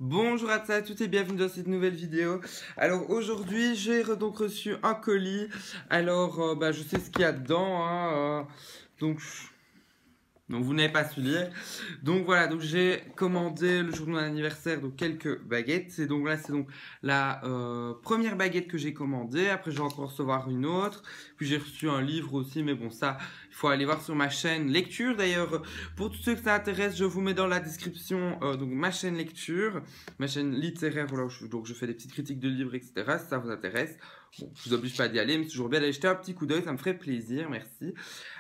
Bonjour à toutes et bienvenue dans cette nouvelle vidéo. Alors aujourd'hui j'ai donc reçu un colis. Alors je sais ce qu'il y a dedans hein, donc vous n'avez pas su lire. Donc voilà, donc j'ai commandé le jour de mon anniversaire donc quelques baguettes. Et donc là c'est donc la première baguette que j'ai commandée. Après je vais encore recevoir une autre. Puis j'ai reçu un livre aussi, mais bon ça il faut aller voir sur ma chaîne lecture. D'ailleurs pour tous ceux que ça intéresse, je vous mets dans la description donc ma chaîne lecture, ma chaîne littéraire. Voilà, donc je fais des petites critiques de livres, etc. Si ça vous intéresse. Bon, je vous oblige pas d'y aller, mais c'est toujours bien d'aller jeter un petit coup d'œil, ça me ferait plaisir, merci.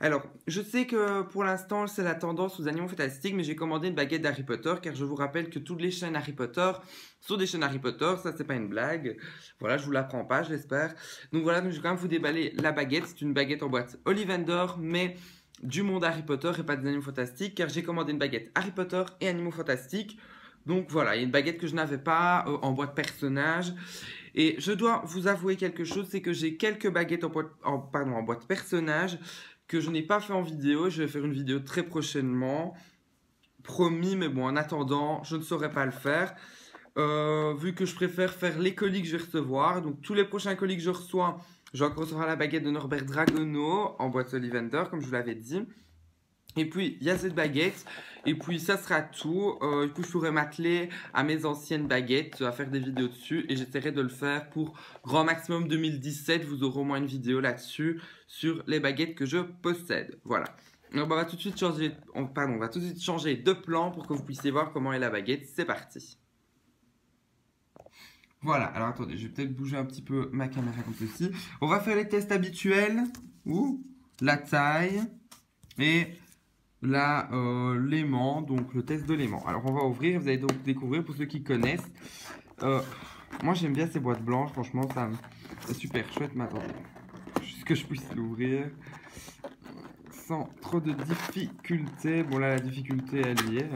Alors, je sais que pour l'instant, c'est la tendance aux animaux fantastiques, mais j'ai commandé une baguette d'Harry Potter, car je vous rappelle que toutes les chaînes Harry Potter sont des chaînes Harry Potter, ça c'est pas une blague. Voilà, je vous l'apprends pas, je l'espère. Donc voilà, donc je vais quand même vous déballer la baguette, c'est une baguette en boîte Ollivander, mais du monde Harry Potter et pas des animaux fantastiques, car j'ai commandé une baguette Harry Potter et animaux fantastiques. Donc voilà, il y a une baguette que je n'avais pas en boîte personnage. Et je dois vous avouer quelque chose, c'est que j'ai quelques baguettes en boîte personnage que je n'ai pas fait en vidéo. Je vais faire une vidéo très prochainement, promis, mais bon, en attendant, je ne saurais pas le faire. Vu que je préfère faire les colis que je vais recevoir. Donc tous les prochains colis que je reçois, je vais encore recevoir la baguette de Norbert Dragono en boîte Ollivander, comme je vous l'avais dit. Et puis, il y a cette baguette. Et puis, ça sera tout. Du coup, je pourrais m'atteler à mes anciennes baguettes, à faire des vidéos dessus. Et j'essaierai de le faire pour grand maximum 2017. Vous aurez au moins une vidéo là-dessus, sur les baguettes que je possède. Voilà. Donc, on va tout de suite changer, on va tout de suite changer de plan pour que vous puissiez voir comment est la baguette. C'est parti. Voilà. Alors, attendez, je vais peut-être bouger un petit peu ma caméra comme ceci. On va faire les tests habituels. Ou la taille. Et l'aimant, donc le test de l'aimant. Alors on va ouvrir, vous allez donc découvrir pour ceux qui connaissent. Moi j'aime bien ces boîtes blanches, franchement c'est super chouette. Mais attendez, juste que je puisse l'ouvrir sans trop de difficultés. Bon là la difficulté elle y est.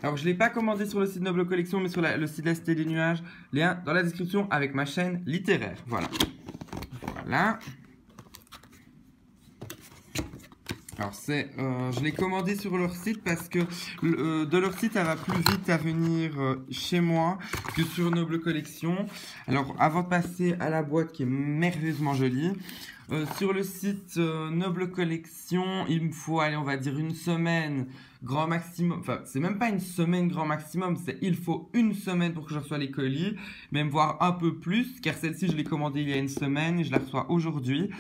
Alors je ne l'ai pas commandé sur le site Noble Collection, mais sur le site de la Cité des Nuages. Lien dans la description avec ma chaîne littéraire. Voilà. Voilà. Alors je l'ai commandé sur leur site parce que de leur site, ça va plus vite à venir chez moi que sur Noble Collection. Alors, avant de passer à la boîte qui est merveilleusement jolie, sur le site Noble Collection, il me faut aller, on va dire, une semaine grand maximum. Enfin, c'est même pas une semaine grand maximum, c'est il faut une semaine pour que je reçoive les colis, même voire un peu plus, car celle-ci, je l'ai commandée il y a une semaine et je la reçois aujourd'hui.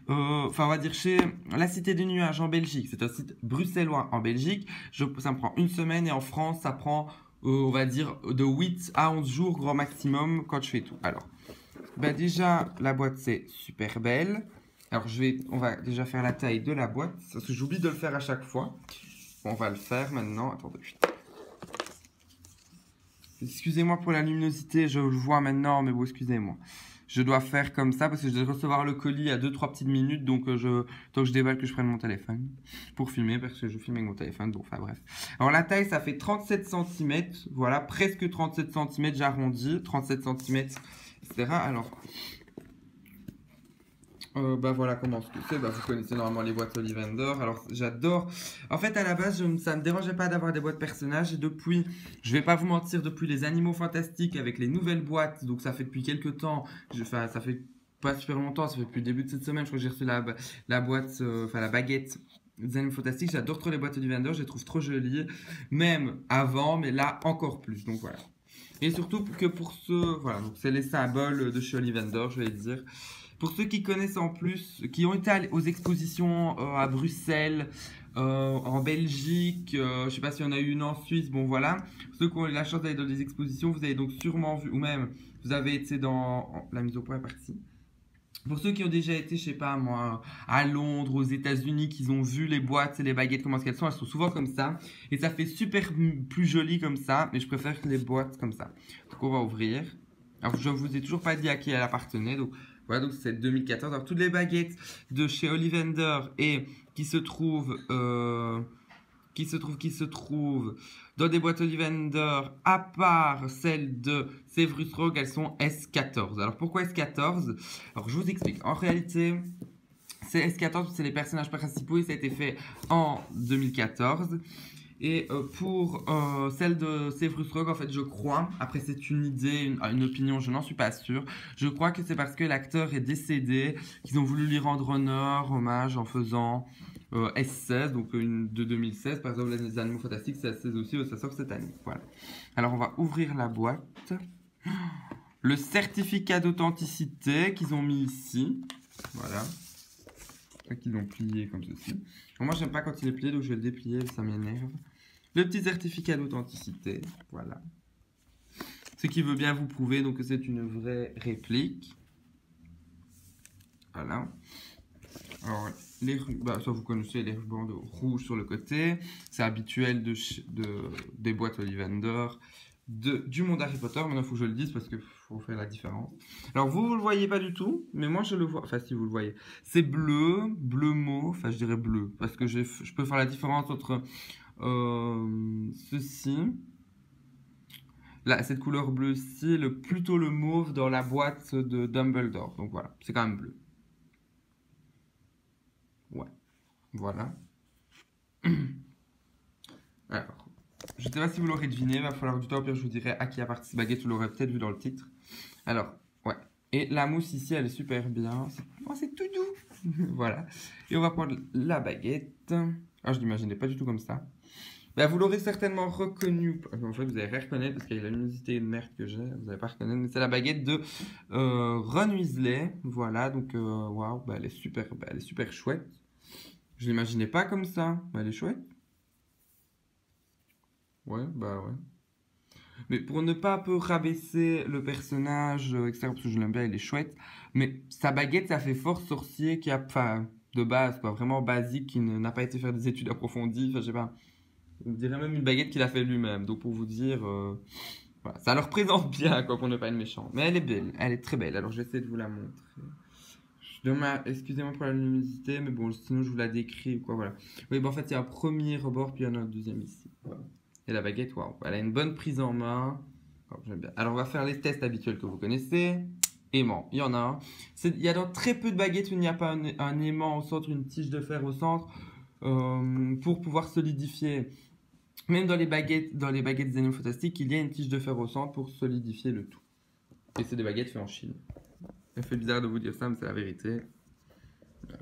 Enfin, on va dire chez la Cité des Nuages en Belgique. C'est un site bruxellois en Belgique. Ça me prend une semaine et en France, ça prend, on va dire, de 8 à 11 jours grand maximum quand je fais tout. Alors, déjà, la boîte, c'est super belle. Alors, on va déjà faire la taille de la boîte, parce que j'oublie de le faire à chaque fois. On va le faire maintenant. Attendez. Excusez-moi pour la luminosité, je le vois maintenant, mais bon, excusez-moi. Je dois faire comme ça parce que je dois recevoir le colis à 2-3 petites minutes. Donc, tant que je déballe, que je prenne mon téléphone pour filmer parce que je filme avec mon téléphone. Bon, enfin bref. Alors, la taille, ça fait 37 cm. Voilà, presque 37 cm. J'arrondis. 37 cm, etc. Alors, voilà comment c'est. Vous connaissez normalement les boîtes Ollivander. Alors, j'adore. En fait, à la base, ça me dérangeait pas d'avoir des boîtes personnages. Et depuis, je vais pas vous mentir, depuis les animaux fantastiques avec les nouvelles boîtes, donc ça fait depuis quelques temps, ça fait pas super longtemps, ça fait depuis le début de cette semaine, je crois que j'ai reçu la boîte, la baguette des animaux fantastiques. J'adore trop les boîtes Ollivander, je les trouve trop jolies. Même avant, mais là, encore plus. Donc voilà. Et surtout que pour ceux, voilà, donc c'est les symboles de chez Ollivander, je vais dire. Pour ceux qui connaissent en plus, qui ont été aux expositions à Bruxelles, en Belgique, je ne sais pas s'il y en a eu une en Suisse, bon voilà. Ceux qui ont eu la chance d'aller dans des expositions, vous avez donc sûrement vu, ou même vous avez été dans la mise au point est partie. Pour ceux qui ont déjà été, je sais pas moi, à Londres, aux États-Unis, qui ont vu les boîtes et les baguettes, comment elles sont souvent comme ça. Et ça fait super plus joli comme ça, mais je préfère les boîtes comme ça. Donc on va ouvrir. Alors je ne vous ai toujours pas dit à qui elle appartenait, donc voilà, donc c'est 2014. Alors toutes les baguettes de chez Ollivander et qui se trouvent dans des boîtes Ollivander, à part celle de Severus Rogue, elles sont S14. Alors pourquoi S14? Alors je vous explique. En réalité, c'est S14, c'est les personnages principaux et ça a été fait en 2014. Et pour celle de Severus Rogue, en fait, je crois, après c'est une idée, une opinion, je n'en suis pas sûre, je crois que c'est parce que l'acteur est décédé qu'ils ont voulu lui rendre honneur, hommage en faisant S16, donc une de 2016, par exemple les Animaux Fantastiques, c'est S16 aussi, ça sort cette année. Voilà. Alors on va ouvrir la boîte. Le certificat d'authenticité qu'ils ont mis ici. Voilà. Qu'ils ont plié comme ceci. Alors moi j'aime pas quand il est plié, donc je vais le déplier, ça m'énerve. Le petit certificat d'authenticité, voilà. Ce qui veut bien vous prouver donc que c'est une vraie réplique. Voilà. Alors, ça vous connaissez les rubans rouges sur le côté. C'est habituel des boîtes Ollivander, du monde Harry Potter. Maintenant, il faut que je le dise parce qu'il faut faire la différence. Alors, vous le voyez pas du tout, mais moi, je le vois. Enfin, si vous le voyez. C'est bleu, bleu mauve. Enfin, je dirais bleu. Parce que je peux faire la différence entre ceci. Là, cette couleur bleue-ci, plutôt le mauve dans la boîte de Dumbledore. Donc voilà, c'est quand même bleu. Ouais, voilà. Alors, je ne sais pas si vous l'aurez deviné, il va falloir du temps, au pire je vous dirai à qui appartient cette baguette, vous l'aurez peut-être vu dans le titre. Alors, ouais. Et la mousse ici, elle est super bien. C'est tout doux. Voilà. Et on va prendre la baguette. Ah, je l'imaginais pas du tout comme ça. Bah, vous l'aurez certainement reconnu. En fait, vous allez reconnaître parce qu'il y a la luminosité de merde que j'ai. Vous n'allez pas reconnaître. Mais c'est la baguette de Ron Weasley. Voilà. Donc, waouh. Bah, elle est super chouette. Je l'imaginais pas comme ça. Bah, elle est chouette. Ouais, bah ouais. Mais pour ne pas un peu rabaisser le personnage, etc., parce que je l'aime bien, il est chouette. Mais sa baguette, ça fait fort sorcier qui a, enfin, de base, quoi, vraiment basique, qui n'a pas été faire des études approfondies. Enfin, je sais pas. On dirait même une baguette qu'il a fait lui-même. Donc pour vous dire, voilà, ça le représente bien, quoi, pour ne pas être méchant. Mais elle est belle, elle est très belle. Alors je vais essayer de vous la montrer. Excusez-moi pour la luminosité, mais bon, sinon je vous la décris, quoi, voilà. Oui, bon, en fait, il y a un premier rebord, puis il y en a un deuxième ici. Voilà. Et la baguette, waouh, elle a une bonne prise en main. Oh, j'aime bien. Alors on va faire les tests habituels que vous connaissez. Aimant, il y en a un. Il y a dans très peu de baguettes où il n'y a pas un aimant au centre, une tige de fer au centre, pour pouvoir solidifier. Même dans les baguettes des Animaux Fantastiques, il y a une tige de fer au centre pour solidifier le tout. Et c'est des baguettes faites en Chine. Ça fait bizarre de vous dire ça, mais c'est la vérité.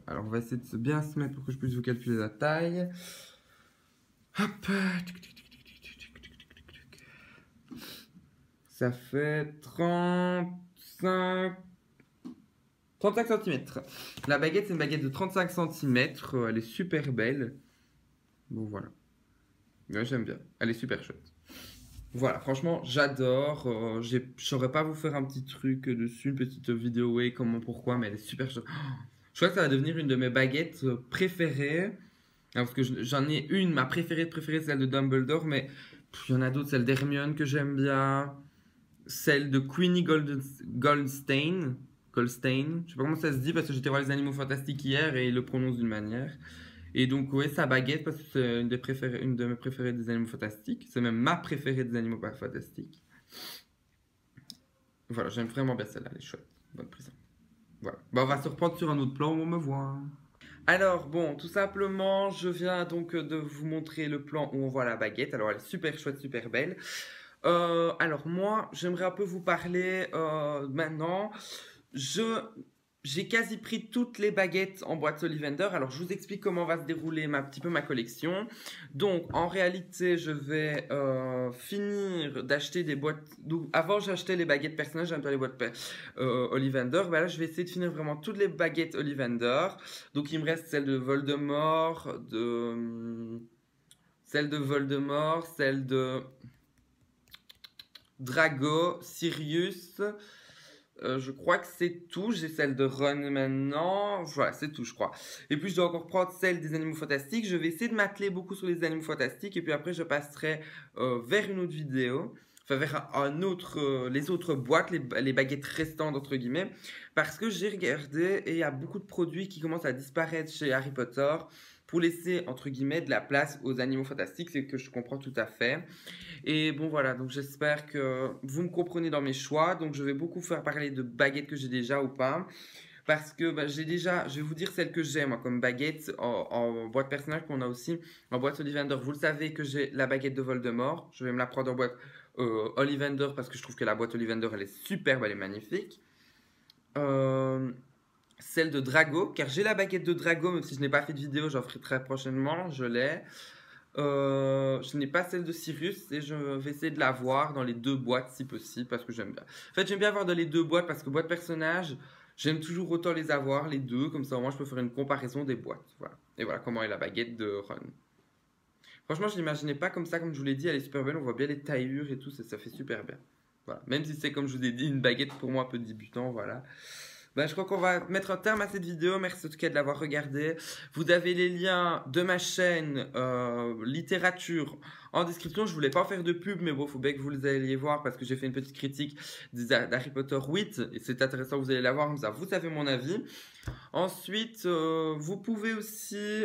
Alors on va essayer de bien se mettre pour que je puisse vous calculer la taille. Hop. Ça fait 35 cm. La baguette, c'est une baguette de 35 cm. Elle est super belle. Bon, voilà. Ouais, j'aime bien. Elle est super chouette. Voilà, franchement, j'adore. Je saurais pas vous faire un petit truc dessus, une petite vidéo, ouais, comment, pourquoi, mais elle est super chouette. Je crois que ça va devenir une de mes baguettes préférées. Parce que j'en ai une, ma préférée, celle de Dumbledore, mais il y en a d'autres, celle d'Hermione que j'aime bien. Celle de Queenie Goldstein. Goldstein. Je sais pas comment ça se dit parce que j'étais voir les Animaux Fantastiques hier et ils le prononcent d'une manière. Et donc, ouais, sa baguette, parce que c'est une de mes préférées des Animaux Fantastiques. C'est même ma préférée des Animaux Fantastiques. Voilà, j'aime vraiment bien celle-là, elle est chouette. Bonne prison. Voilà. Bon, on va se reprendre sur un autre plan où on me voit. Alors, bon, tout simplement, je viens donc de vous montrer le plan où on voit la baguette. Alors, elle est super chouette, super belle. Alors, moi, j'aimerais un peu vous parler maintenant. J'ai quasi pris toutes les baguettes en boîte Ollivander. Alors, je vous explique comment va se dérouler un petit peu ma collection. Donc, en réalité, je vais finir d'acheter des boîtes. Donc, avant, j'achetais les baguettes personnages, j'aime pas les boîtes Ollivander. Ben là, je vais essayer de finir vraiment toutes les baguettes Ollivander. Donc, il me reste celle de Voldemort, celle de Drago, Sirius. Je crois que c'est tout. J'ai celle de Ron maintenant. Voilà, c'est tout, je crois. Et puis, je dois encore prendre celle des Animaux Fantastiques. Je vais essayer de m'atteler beaucoup sur les Animaux Fantastiques. Et puis après, je passerai vers une autre vidéo. Enfin, vers les autres boîtes, les baguettes restantes, entre guillemets. Parce que j'ai regardé et il y a beaucoup de produits qui commencent à disparaître chez Harry Potter pour laisser, entre guillemets, de la place aux Animaux Fantastiques. C'est que je comprends tout à fait. Et bon voilà, donc j'espère que vous me comprenez dans mes choix. Donc je vais beaucoup faire parler de baguettes que j'ai déjà ou pas. parce que bah, je vais vous dire celle que j'ai moi comme baguette en boîte personnage qu'on a aussi en boîte Ollivander. Vous le savez que j'ai la baguette de Voldemort. Je vais me la prendre en boîte Ollivander parce que je trouve que la boîte Ollivander elle est superbe, elle est magnifique. Celle de Drago, car j'ai la baguette de Drago, même si je n'ai pas fait de vidéo, j'en ferai très prochainement, je l'ai. Je n'ai pas celle de Sirius et je vais essayer de la voir dans les deux boîtes si possible parce que j'aime bien. En fait, j'aime bien avoir dans les deux boîtes parce que boîte personnage, j'aime toujours autant les avoir, les deux, comme ça au moins je peux faire une comparaison des boîtes. Voilà. Et voilà comment est la baguette de Ron. Franchement, je l'imaginais pas comme ça, comme je vous l'ai dit, elle est super belle, on voit bien les taillures et tout, ça fait super bien. Voilà. Même si c'est comme je vous ai dit, une baguette pour moi un peu débutant, voilà. Ben, je crois qu'on va mettre un terme à cette vidéo. Merci en tout cas de l'avoir regardée. Vous avez les liens de ma chaîne littérature en description. Je voulais pas faire de pub, mais bon, il faut bien que vous les alliez voir parce que j'ai fait une petite critique d'Harry Potter 8 et c'est intéressant, vous allez la voir comme ça. Vous savez mon avis. Ensuite, vous pouvez aussi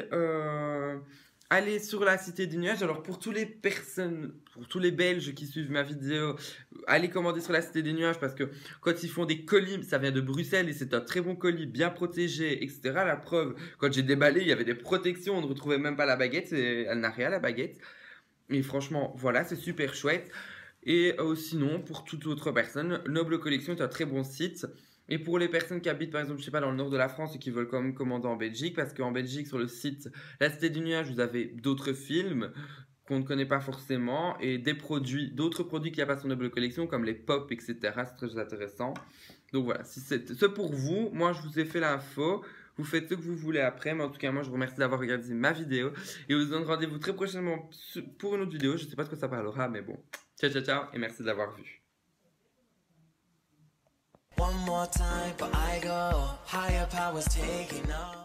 aller sur la Cité des Nuages. Alors pour toutes les personnes, pour tous les Belges qui suivent ma vidéo, allez commander sur la Cité des Nuages parce que quand ils font des colis, ça vient de Bruxelles et c'est un très bon colis, bien protégé, etc. La preuve, quand j'ai déballé, il y avait des protections, on ne retrouvait même pas la baguette, elle n'a rien la baguette. Et franchement, voilà, c'est super chouette. Et sinon, pour toute autre personne, Noble Collection est un très bon site. Et pour les personnes qui habitent par exemple, je sais pas, dans le nord de la France et qui veulent quand même commander en Belgique, parce qu'en Belgique, sur le site La Cité du Nuage, vous avez d'autres films qu'on ne connaît pas forcément et des produits, d'autres produits qu'il n'y a pas sur Noble Collection comme les pop, etc. C'est très intéressant. Donc voilà, si c'est ce pour vous, moi je vous ai fait l'info. Vous faites ce que vous voulez après, mais en tout cas, moi je vous remercie d'avoir regardé ma vidéo et vous donne rendez-vous très prochainement pour une autre vidéo. Je sais pas de quoi ça parlera, mais bon. Ciao, ciao, ciao et merci de l'avoir vu. One more time, but I go higher powers taking off.